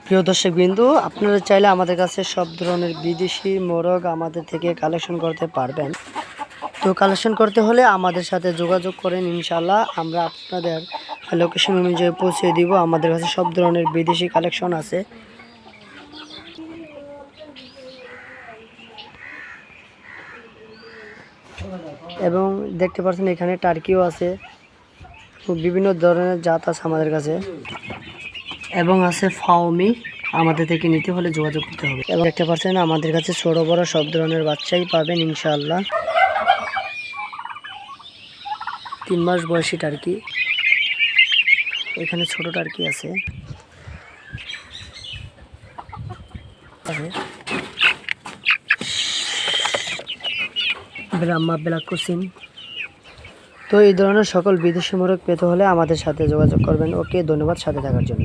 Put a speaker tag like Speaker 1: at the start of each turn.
Speaker 1: প্রিয় দর্শকবৃন্দু, আপনারা চাইলে আমাদের কাছে সব ধরনের বিদেশি মোরগ আমাদের থেকে কালেকশন করতে পারবেন। তো কালেকশন করতে হলে আমাদের সাথে যোগাযোগ করেন, ইনশাআল্লাহ আমরা আপনাদের লোকেশন অনুযায়ী পৌঁছে দিব। আমাদের কাছে সব ধরনের বিদেশি কালেকশন আছে। এবং দেখতে পাচ্ছেন এখানে টার্কিও আছে, বিভিন্ন ধরনের জাত আছে আমাদের কাছে, এবং আছে ফাওমি। আমাদের থেকে নিতে হলে যোগাযোগ করতে হবে। এবং দেখতে পাচ্ছেন আমাদের কাছে ছোট বড় সব ধরনের বাচ্চাই পাবেন ইনশাআল্লাহ। 3 মাস বয়সী টার্কি, এখানে ছোট টার্কি আছে। ব্রাহ্মা ব্ল্যাক কোচিন। তো এই ধরনের সকল বিদেশি মোরগ পেতে হলে আমাদের সাথে যোগাযোগ করবেন। ওকে, ধন্যবাদ সাথে থাকার জন্য।